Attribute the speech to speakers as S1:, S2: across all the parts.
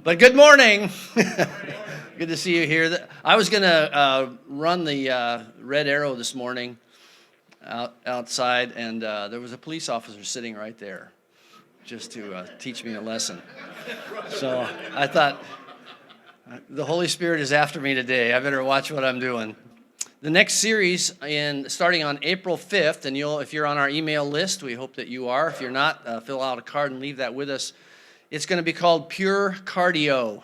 S1: But good morning. Good to see you here. I was going to run the red arrow this morning outside, and there was a police officer sitting right there just to teach me a lesson. So I thought, the Holy Spirit is after me today. I better watch what I'm doing. The next series, starting on April 5th, and if you're on our email list, we hope that you are. If you're not, fill out a card and leave that with us. It's going to be called Pure Cardio.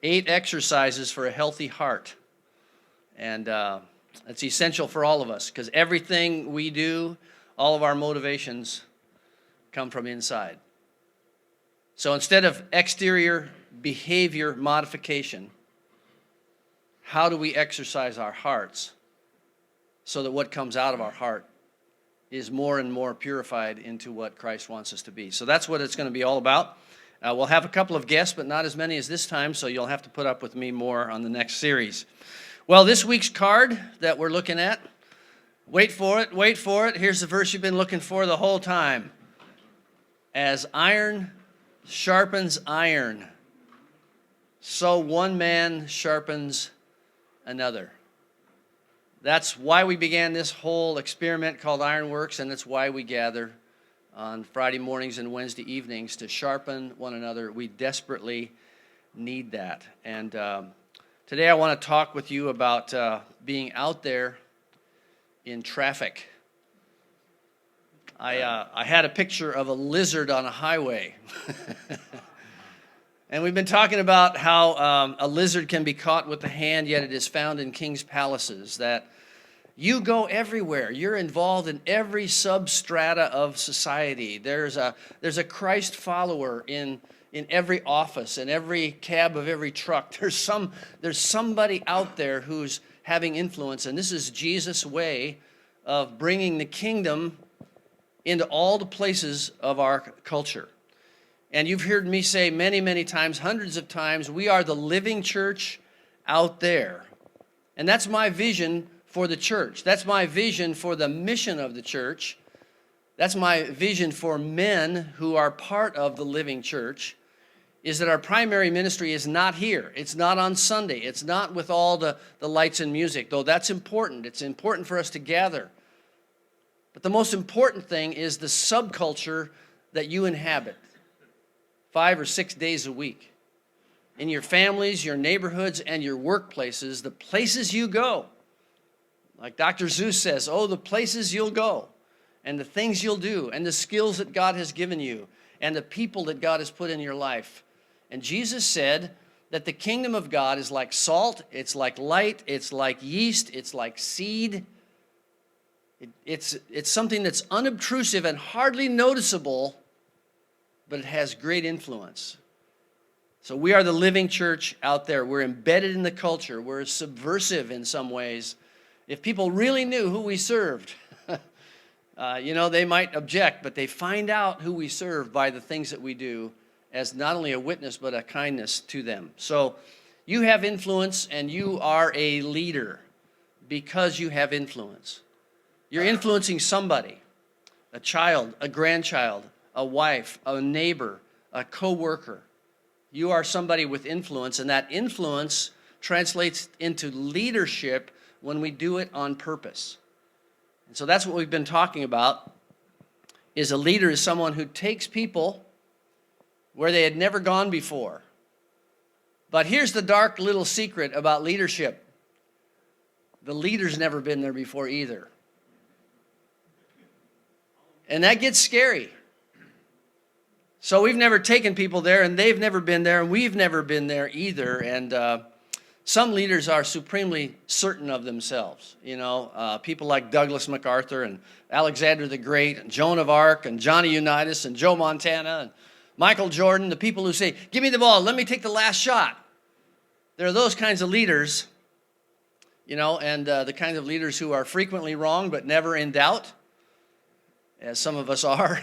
S1: 8 exercises for a healthy heart. And it's essential for all of us because everything we do, all of our motivations come from inside. So instead of exterior behavior modification, how do we exercise our hearts so that what comes out of our heart is more and more purified into what Christ wants us to be? So that's what it's going to be all about. We'll have a couple of guests, but not as many as this time, so you'll have to put up with me more on the next series. Well, this week's card that we're looking at, wait for it. Here's the verse you've been looking for the whole time. As iron sharpens iron, so one man sharpens another. That's why we began this whole experiment called Ironworks, and it's why we gather on Friday mornings and Wednesday evenings to sharpen one another. We desperately need that. And today I want to talk with you about being out there in traffic. I had a picture of a lizard on a highway. And we've been talking about how a lizard can be caught with the hand, yet it is found in king's palaces, that you go everywhere. You're involved in every substrata of society. There's a Christ follower in every office, in every cab of every truck. There's somebody out there who's having influence, and this is Jesus' way of bringing the kingdom into all the places of our culture. And you've heard me say many, many times, hundreds of times, we are the living church out there. And that's my vision for the church. That's my vision for the mission of the church. That's my vision for men who are part of the living church, is that our primary ministry is not here. It's not on Sunday. It's not with all the lights and music, though that's important. It's important for us to gather. But the most important thing is the subculture that you inhabit 5 or 6 days a week. In your families, your neighborhoods, and your workplaces, the places you go. Like Dr. Seuss says, oh, the places you'll go, and the things you'll do, and the skills that God has given you, and the people that God has put in your life. And Jesus said that the kingdom of God is like salt, it's like light, it's like yeast, it's like seed. It's something that's unobtrusive and hardly noticeable, but it has great influence. So we are the living church out there. We're embedded in the culture. We're subversive in some ways. If people really knew who we served, they might object, but they find out who we serve by the things that we do as not only a witness, but a kindness to them. So you have influence, and you are a leader because you have influence. You're influencing somebody, a child, a grandchild, a wife, a neighbor, a co-worker. You are somebody with influence, and that influence translates into leadership when we do it on purpose. And so that's what we've been talking about, is a leader is someone who takes people where they had never gone before. But here's the dark little secret about leadership. The leader's never been there before either. And that gets scary. So we've never taken people there, and they've never been there, and we've never been there either. And some leaders are supremely certain of themselves. People like Douglas MacArthur and Alexander the Great and Joan of Arc and Johnny Unitas and Joe Montana and Michael Jordan, the people who say, give me the ball, let me take the last shot. There are those kinds of leaders, and the kinds of leaders who are frequently wrong but never in doubt, as some of us are.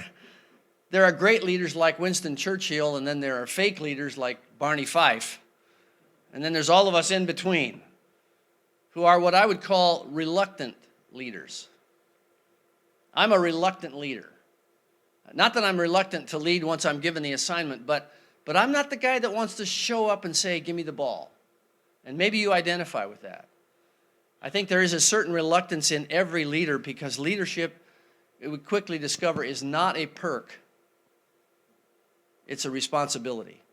S1: There are great leaders like Winston Churchill, and then there are fake leaders like Barney Fife. And then there's all of us in between who are what I would call reluctant leaders. I'm a reluctant leader. Not that I'm reluctant to lead once I'm given the assignment, but but I'm not the guy that wants to show up and say, give me the ball. And maybe you identify with that. I think there is a certain reluctance in every leader because leadership, we quickly discover, is not a perk. It's a responsibility.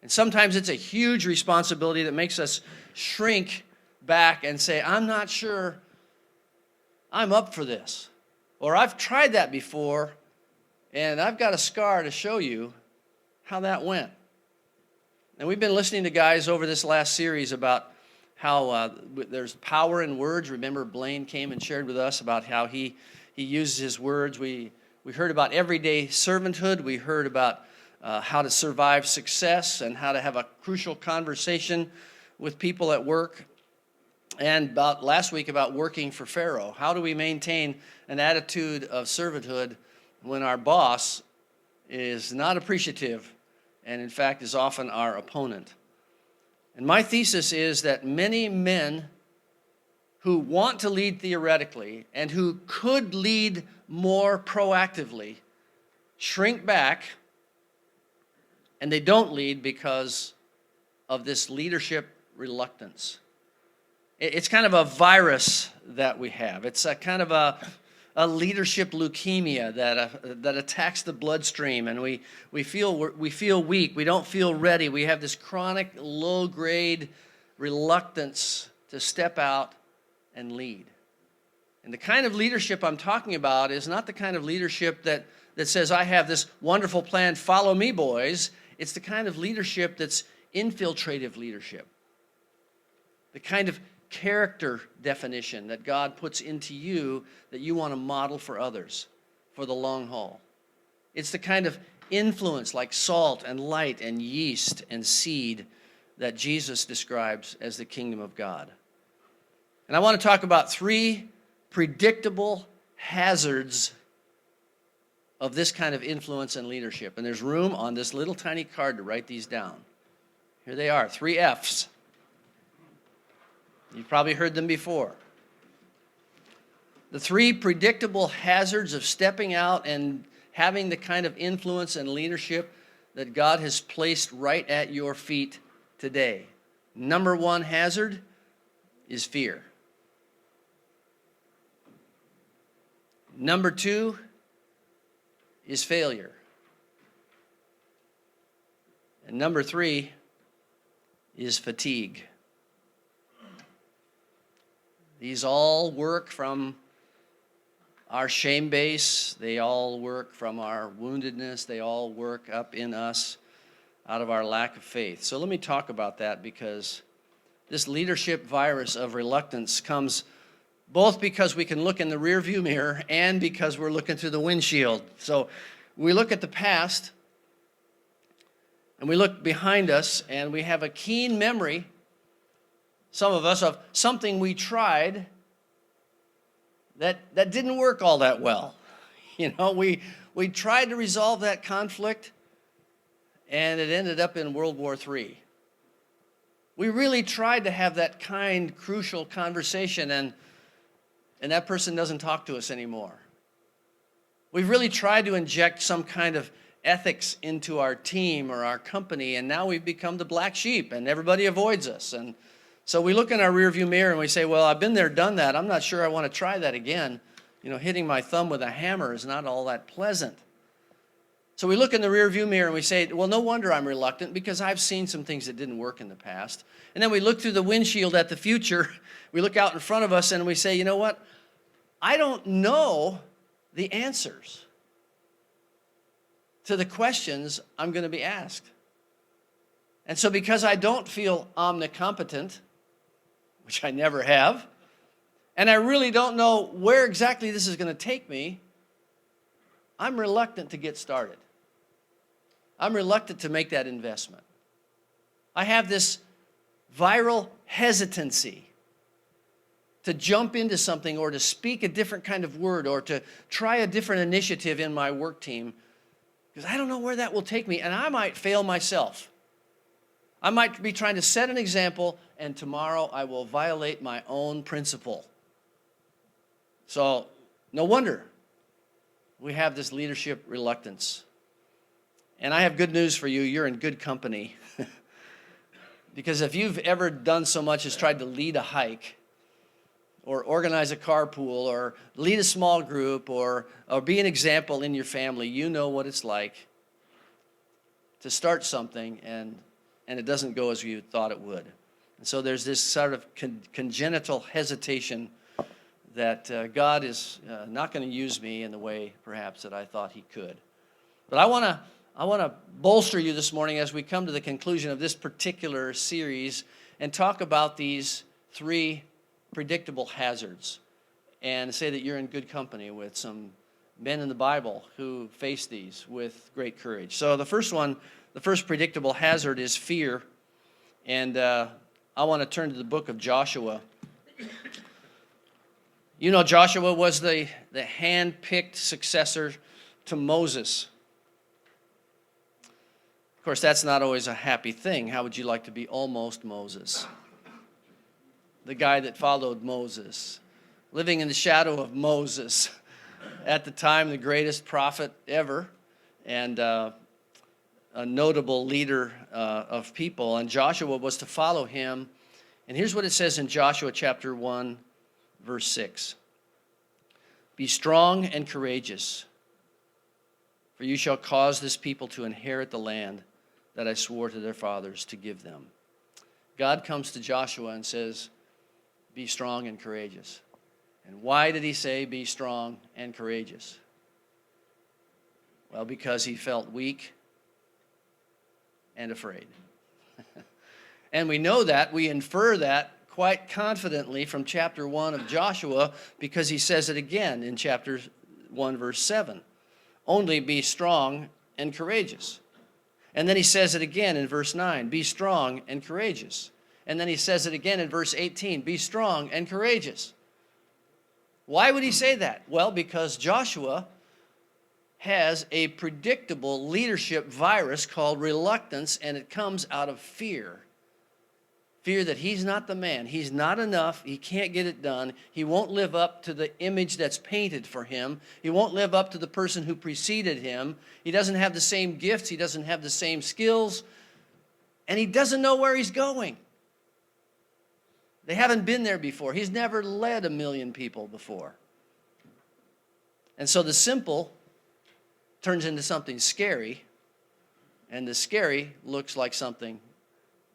S1: And sometimes it's a huge responsibility that makes us shrink back and say, I'm not sure I'm up for this. Or I've tried that before, and I've got a scar to show you how that went. And we've been listening to guys over this last series about how there's power in words. Remember, Blaine came and shared with us about how he uses his words. We heard about everyday servanthood. We heard about how to survive success and how to have a crucial conversation with people at work. And about last week about working for Pharaoh. How do we maintain an attitude of servanthood when our boss is not appreciative and in fact is often our opponent? And my thesis is that many men who want to lead theoretically and who could lead more proactively shrink back, and they don't lead because of this leadership reluctance. It's kind of a virus that we have. It's a kind of a leadership leukemia that attacks the bloodstream, and we feel weak. We don't feel ready. We have this chronic low-grade reluctance to step out and lead. And the kind of leadership I'm talking about is not the kind of leadership that says, I have this wonderful plan, follow me, boys. It's the kind of leadership that's infiltrative leadership. The kind of character definition that God puts into you that you want to model for others for the long haul. It's the kind of influence like salt and light and yeast and seed that Jesus describes as the kingdom of God. And I want to talk about 3 predictable hazards of this kind of influence and leadership. And there's room on this little tiny card to write these down. Here they are, 3 F's. You've probably heard them before. The 3 predictable hazards of stepping out and having the kind of influence and leadership that God has placed right at your feet today. Number 1 hazard is fear. Number 2 is failure. And number 3 is fatigue. These all work from our shame base. They all work from our woundedness. They all work up in us out of our lack of faith. So let me talk about that, because this leadership virus of reluctance comes both because we can look in the rearview mirror and because we're looking through the windshield. So we look at the past and we look behind us and we have a keen memory, some of us, of something we tried that didn't work all that well. You know, we tried to resolve that conflict and it ended up in World War III. We really tried to have that kind, crucial conversation and that person doesn't talk to us anymore. We've really tried to inject some kind of ethics into our team or our company, and now we've become the black sheep and everybody avoids us. And so we look in our rearview mirror and we say, well, I've been there, done that. I'm not sure I want to try that again. You know, hitting my thumb with a hammer is not all that pleasant. So we look in the rearview mirror and we say, well, no wonder I'm reluctant, because I've seen some things that didn't work in the past. And then we look through the windshield at the future. We look out in front of us and we say, you know what? I don't know the answers to the questions I'm going to be asked. And so because I don't feel omnicompetent, which I never have, and I really don't know where exactly this is going to take me, I'm reluctant to get started. I'm reluctant to make that investment. I have this viral hesitancy to jump into something or to speak a different kind of word or to try a different initiative in my work team, because I don't know where that will take me, and I might fail myself. I might be trying to set an example, and tomorrow I will violate my own principle. So no wonder we have this leadership reluctance. And I have good news for you. You're in good company. Because if you've ever done so much as tried to lead a hike, or organize a carpool, or lead a small group, or be an example in your family, you know what it's like to start something and it doesn't go as you thought it would. And so there's this sort of congenital hesitation that God is not going to use me in the way perhaps that I thought he could. But I want to bolster you this morning as we come to the conclusion of this particular series and talk about these 3 predictable hazards and say that you're in good company with some men in the Bible who face these with great courage. So the first predictable hazard is fear. And I want to turn to the book of Joshua. You know, Joshua was the hand-picked successor to Moses. Of course, that's not always a happy thing. How would you like to be almost Moses? The guy that followed Moses, living in the shadow of Moses, at the time the greatest prophet ever, and a notable leader of people. And Joshua was to follow him. And here's what it says in Joshua chapter 1, verse 6. Be strong and courageous, for you shall cause this people to inherit the land that I swore to their fathers to give them. God comes to Joshua and says, be strong and courageous. And why did he say be strong and courageous? Well, because he felt weak and afraid. And we know that, we infer that quite confidently from chapter 1 of Joshua, because he says it again in chapter 1, verse 7. Only be strong and courageous. And then he says it again in verse 9, be strong and courageous. And then he says it again in verse 18, be strong and courageous. Why would he say that? Well, because Joshua has a predictable leadership virus called reluctance, and it comes out of fear. Fear that he's not the man. He's not enough. He can't get it done. He won't live up to the image that's painted for him. He won't live up to the person who preceded him. He doesn't have the same gifts. He doesn't have the same skills. And he doesn't know where he's going. They haven't been there before. He's never led 1 million people before. And so the simple turns into something scary, and the scary looks like something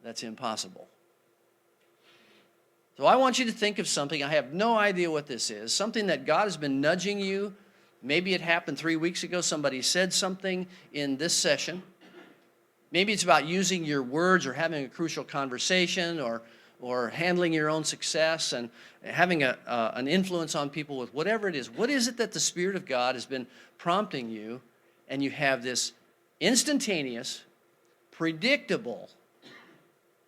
S1: that's impossible. So I want you to think of something. I have no idea what this is. Something that God has been nudging you. Maybe it happened 3 weeks ago. Somebody said something in this session. Maybe it's about using your words or having a crucial conversation or handling your own success and having an influence on people with whatever it is. What is it that the Spirit of God has been prompting you, and you have this instantaneous, predictable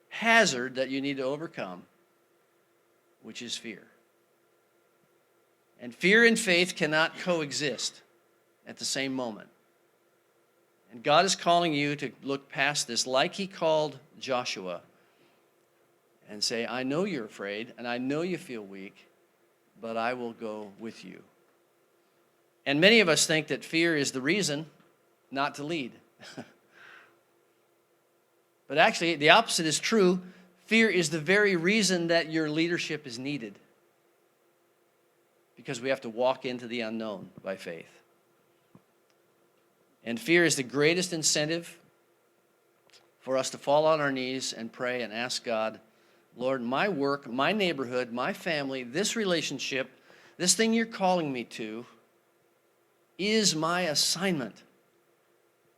S1: hazard that you need to overcome, which is fear. And fear and faith cannot coexist at the same moment. And God is calling you to look past this like he called Joshua and say, I know you're afraid and I know you feel weak, but I will go with you. And many of us think that fear is the reason not to lead. But actually, the opposite is true. Fear is the very reason that your leadership is needed. Because we have to walk into the unknown by faith. And fear is the greatest incentive for us to fall on our knees and pray and ask God, Lord, my work, my neighborhood, my family, this relationship, this thing you're calling me to is my assignment.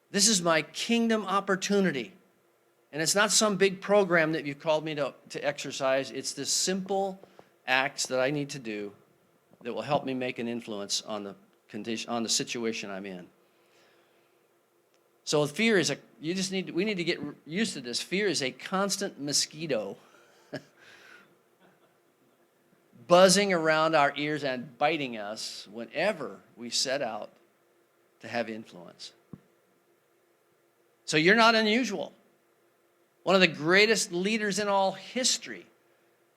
S1: This is my kingdom opportunity. And it's not some big program that you've called me to exercise. It's the simple acts that I need to do that will help me make an influence on the condition, on the situation I'm in. So fear is we need to get used to this. Fear is a constant mosquito buzzing around our ears and biting us whenever we set out to have influence. So you're not unusual. One of the greatest leaders in all history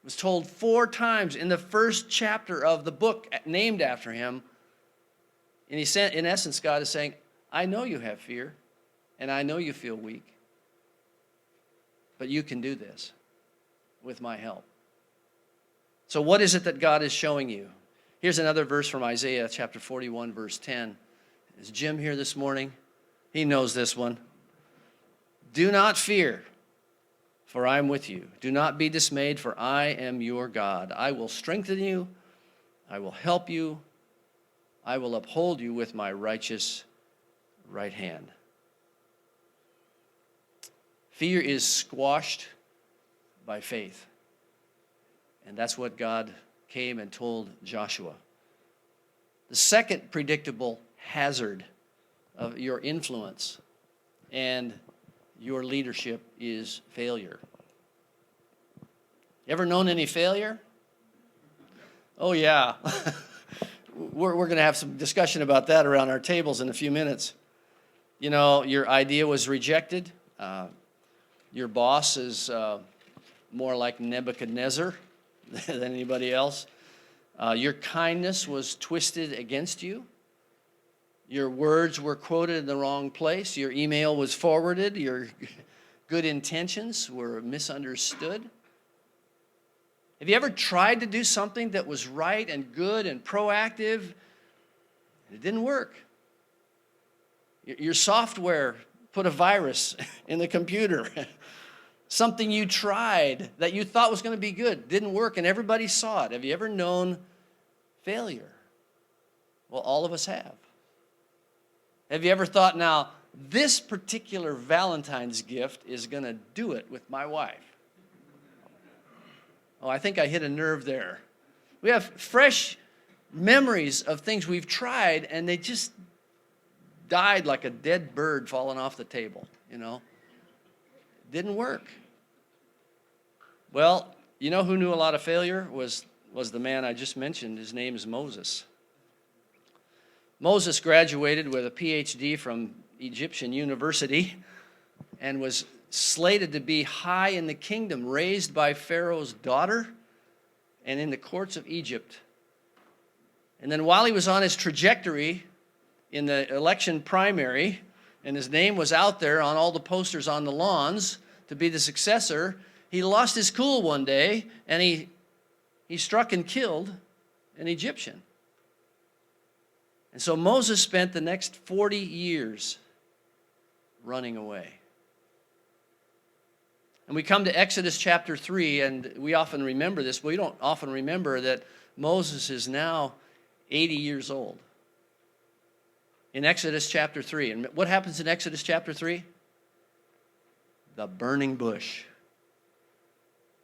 S1: was told 4 times in the first chapter of the book named after him. And he said, in essence, God is saying, I know you have fear, And I know you feel weak. But you can do this with my help. So what is it that God is showing you? Here's another verse from Isaiah chapter 41, verse 10. Is Jim here this morning? He knows this one. Do not fear, for I am with you. Do not be dismayed, for I am your God. I will strengthen you. I will help you. I will uphold you with my righteous right hand. Fear is squashed by faith. And that's what God came and told Joshua. The second predictable hazard of your influence and your leadership is failure. You ever known any failure? Oh, yeah. We're going to have some discussion about that around our tables in a few minutes. You know, your idea was rejected. Your boss is more like Nebuchadnezzar than anybody else. Your kindness was twisted against you. Your words were quoted in the wrong place. Your email was forwarded. Your good intentions were misunderstood. Have you ever tried to do something that was right and good and proactive? It didn't work. Your software put a virus in the computer. Something you tried that you thought was going to be good didn't work, and everybody saw it. Have you ever known failure? Well, all of us have. Have you ever thought, now, this particular Valentine's gift is going to do it with my wife? Oh, I think I hit a nerve there. We have fresh memories of things we've tried, and they just died like a dead bird falling off the table, you know. Didn't work. Well, you know who knew a lot of failure was the man I just mentioned. His name is Moses. Moses graduated with a PhD from Egyptian University and was slated to be high in the kingdom, raised by Pharaoh's daughter and in the courts of Egypt. And then while he was on his trajectory in the election primary, and his name was out there on all the posters on the lawns to be the successor, he lost his cool one day, and he struck and killed an Egyptian. And so Moses spent the next 40 years running away. And we come to Exodus chapter 3, and we often remember this, but we don't often remember that Moses is now 80 years old. In Exodus chapter 3. And what happens in Exodus chapter 3? The burning bush.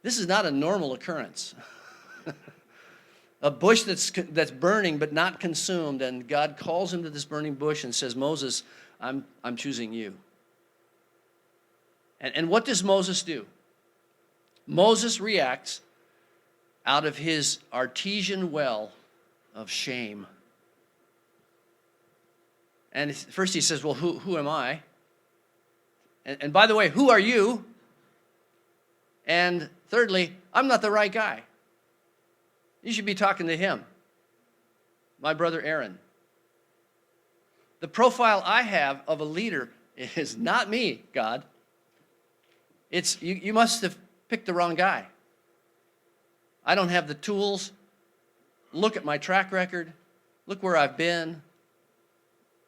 S1: This is not a normal occurrence. A bush that's burning but not consumed, and God calls him to this burning bush and says, Moses, I'm choosing you. And what does Moses do? Moses reacts out of his artesian well of shame. And first he says, well, who am I? And by the way, who are you? And thirdly, I'm not the right guy. You should be talking to him, my brother Aaron. The profile I have of a leader is not me, God. It's you must have picked the wrong guy. I don't have the tools. Look at my track record. Look where I've been.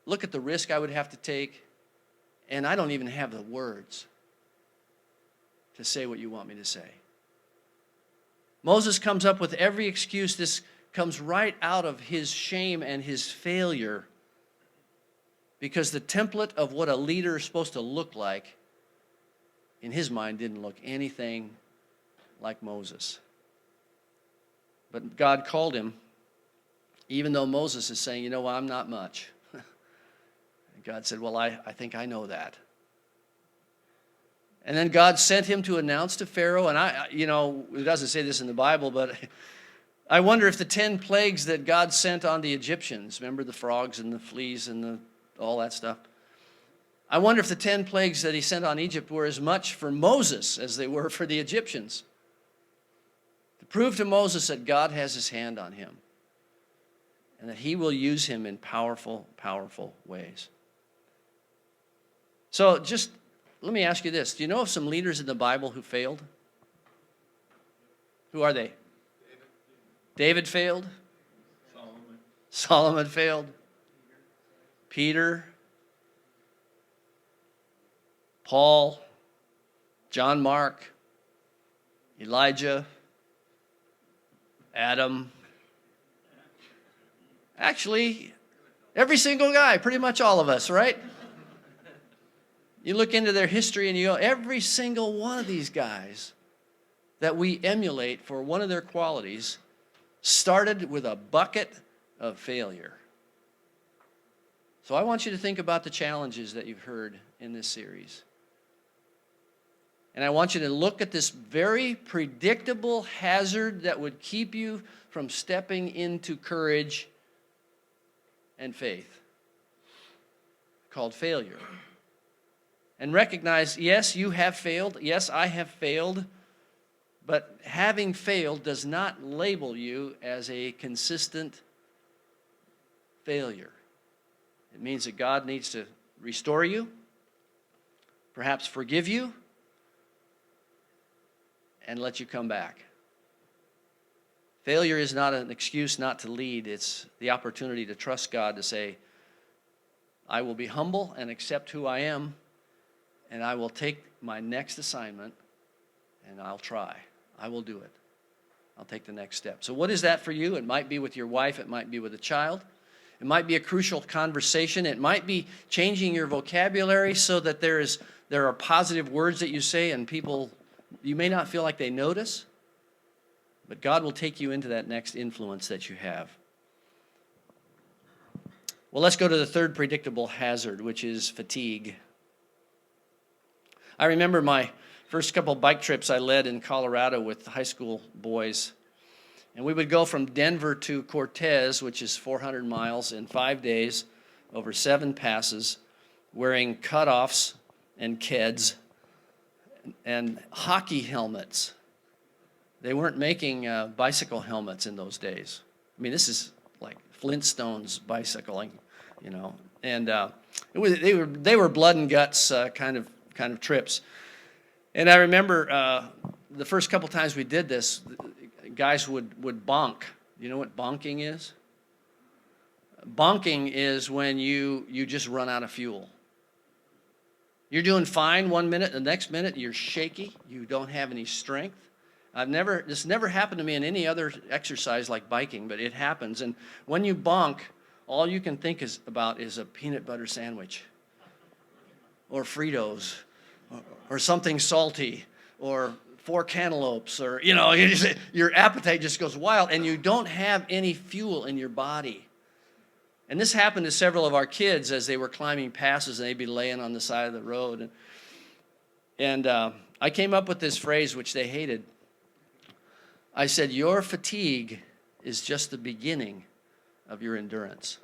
S1: Look at the risk I would have to take. And I don't even have the words to say what you want me to say. Moses comes up with every excuse. This comes right out of his shame and his failure, because the template of what a leader is supposed to look like, in his mind, didn't look anything like Moses. But God called him, even though Moses is saying, you know what, I'm not much. And God said, well, I think I know that. And then God sent him to announce to Pharaoh, and it doesn't say this in the Bible, but I wonder if the 10 plagues that God sent on the Egyptians, remember the frogs and the fleas and all that stuff? I wonder if the 10 plagues that he sent on Egypt were as much for Moses as they were for the Egyptians. To prove to Moses that God has his hand on him and that he will use him in powerful, powerful ways. So just let me ask you this. Do you know of some leaders in the Bible who failed? Who are they? David failed. Solomon failed. Peter. Paul. John Mark. Elijah. Adam. Actually, every single guy, pretty much all of us, right? You look into their history and you go, every single one of these guys that we emulate for one of their qualities started with a bucket of failure. So I want you to think about the challenges that you've heard in this series. And I want you to look at this very predictable hazard that would keep you from stepping into courage and faith, called failure. And recognize, yes, you have failed. Yes, I have failed. But having failed does not label you as a consistent failure. It means that God needs to restore you, perhaps forgive you, and let you come back. Failure is not an excuse not to lead. It's the opportunity to trust God to say, I will be humble and accept who I am, and I will take my next assignment, and I'll try. I will do it. I'll take the next step. So what is that for you? It might be with your wife. It might be with a child. It might be a crucial conversation. It might be changing your vocabulary so that there are positive words that you say, and people, you may not feel like they notice, but God will take you into that next influence that you have. Well, let's go to the third predictable hazard, which is fatigue. I remember my first couple bike trips I led in Colorado with high school boys. And we would go from Denver to Cortez, which is 400 miles, in 5 days, over 7 passes, wearing cutoffs and Keds and hockey helmets. They weren't making bicycle helmets in those days. I mean, this is like Flintstones bicycling, you know. And they were blood and guts kind of trips. And I remember the first couple times we did this, guys would bonk. You know what bonking is? Bonking is when you just run out of fuel. You're doing fine 1 minute, the next minute you're shaky, you don't have any strength. This never happened to me in any other exercise like biking, but it happens. And when you bonk, all you can think about is a peanut butter sandwich or Fritos or something salty or 4 cantaloupes, or, you know, your appetite just goes wild and you don't have any fuel in your body. And this happened to several of our kids as they were climbing passes, and they'd be laying on the side of the road. And I came up with this phrase, which they hated. I said, your fatigue is just the beginning of your endurance.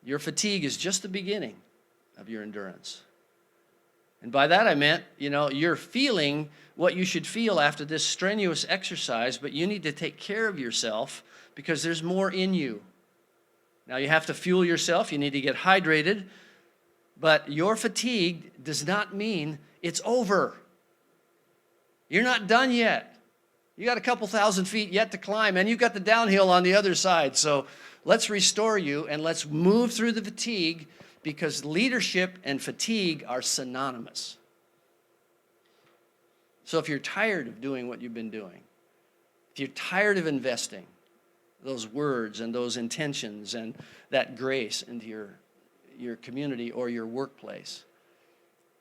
S1: Your fatigue is just the beginning of your endurance. And by that I meant, you know, you're feeling what you should feel after this strenuous exercise, but you need to take care of yourself because there's more in you. Now you have to fuel yourself, you need to get hydrated, but your fatigue does not mean it's over. You're not done yet. You got a couple thousand feet yet to climb, and you got the downhill on the other side. So let's restore you and let's move through the fatigue, because leadership and fatigue are synonymous. So if you're tired of doing what you've been doing, if you're tired of investing those words and those intentions and that grace into your community or your workplace,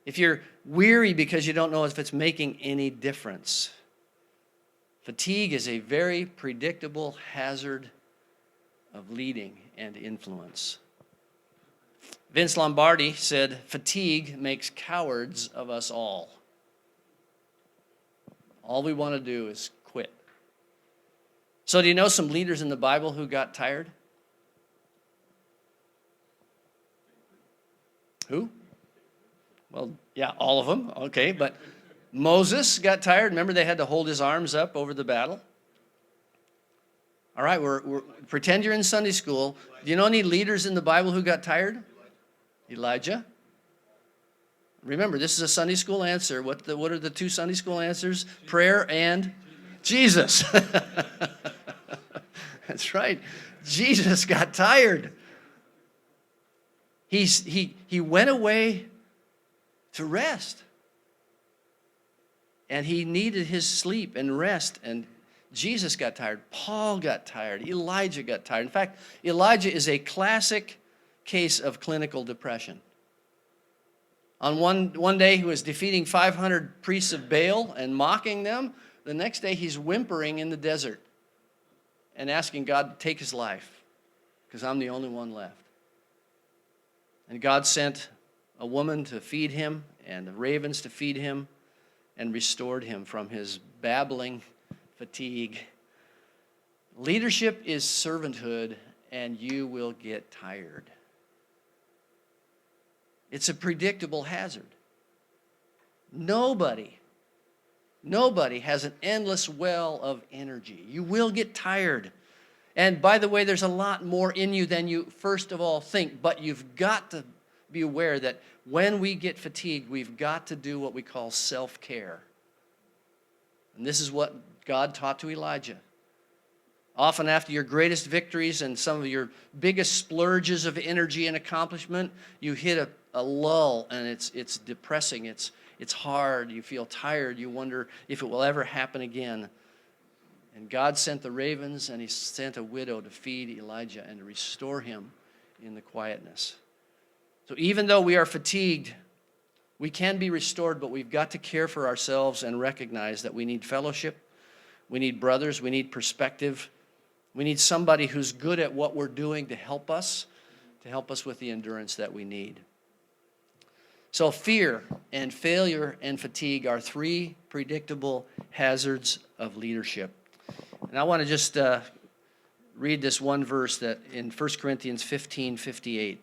S1: if you're weary because you don't know if it's making any difference, fatigue is a very predictable hazard of leading and influence. Vince Lombardi said, fatigue makes cowards of us all. All we want to do is quit. So do you know some leaders in the Bible who got tired? Who? Well, yeah, all of them. Okay, but Moses got tired. Remember, they had to hold his arms up over the battle? All right, pretend you're in Sunday school. Do you know any leaders in the Bible who got tired? Elijah. Remember, this is a Sunday school answer. What are the two Sunday school answers? Prayer and Jesus. That's right. Jesus got tired. He went away to rest. And he needed his sleep and rest. And Jesus got tired. Paul got tired. Elijah got tired. In fact, Elijah is a classic case of clinical depression. On one day, he was defeating 500 priests of Baal and mocking them. The next day, he's whimpering in the desert and asking God to take his life because I'm the only one left. And God sent a woman to feed him and the ravens to feed him and restored him from his babbling fatigue. Leadership is servanthood, and you will get tired. It's a predictable hazard. Nobody has an endless well of energy. You will get tired. And by the way, there's a lot more in you than you first of all think, but you've got to be aware that when we get fatigued, we've got to do what we call self-care. And this is what God taught to Elijah. Often after your greatest victories and some of your biggest splurges of energy and accomplishment, you hit a lull, and it's depressing, it's hard, you feel tired, you wonder if it will ever happen again. And God sent the ravens, and he sent a widow to feed Elijah and to restore him in the quietness. So even though we are fatigued, we can be restored, but we've got to care for ourselves and recognize that we need fellowship, we need brothers, we need perspective, we need somebody who's good at what we're doing to help us with the endurance that we need. So fear and failure and fatigue are three predictable hazards of leadership. And I want to just read this one verse that in 1 Corinthians 15:58.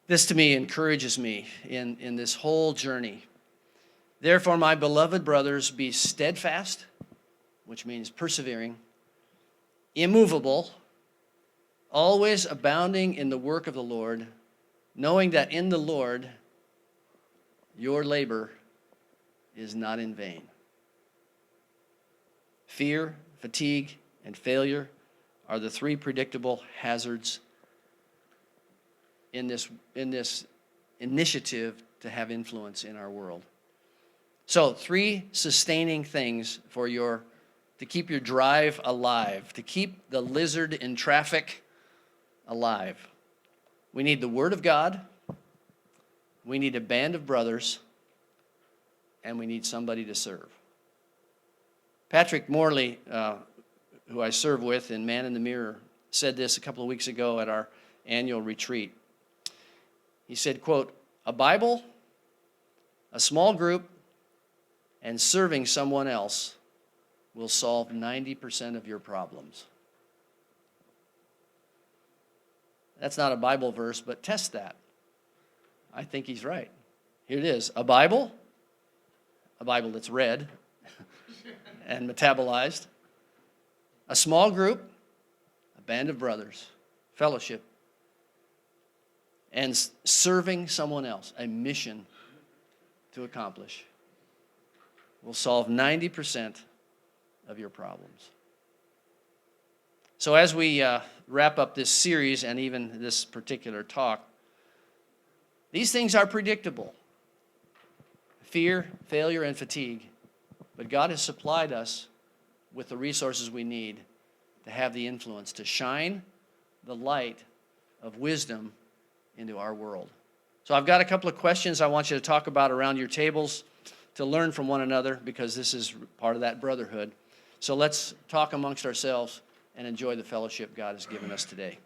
S1: This to me encourages me in this whole journey. Therefore, my beloved brothers, be steadfast, which means persevering, immovable, always abounding in the work of the Lord, knowing that in the Lord your labor is not in vain. Fear, fatigue, and failure are the three predictable hazards in this initiative to have influence in our world. So, three sustaining things to keep your drive alive, to keep the lizard in traffic alive. We need the Word of God, we need a band of brothers, and we need somebody to serve. Patrick Morley, who I serve with in Man in the Mirror, said this a couple of weeks ago at our annual retreat. He said, quote, "A Bible, a small group, and serving someone else will solve 90% of your problems." That's not a Bible verse, but test that. I think he's right. Here it is. A Bible that's read and metabolized, a small group, a band of brothers, fellowship, and serving someone else, a mission to accomplish, will solve 90% of your problems. So as we wrap up this series and even this particular talk, these things are predictable. Fear, failure, and fatigue. But God has supplied us with the resources we need to have the influence, to shine the light of wisdom into our world. So I've got a couple of questions I want you to talk about around your tables to learn from one another, because this is part of that brotherhood. So let's talk amongst ourselves and enjoy the fellowship God has given us today.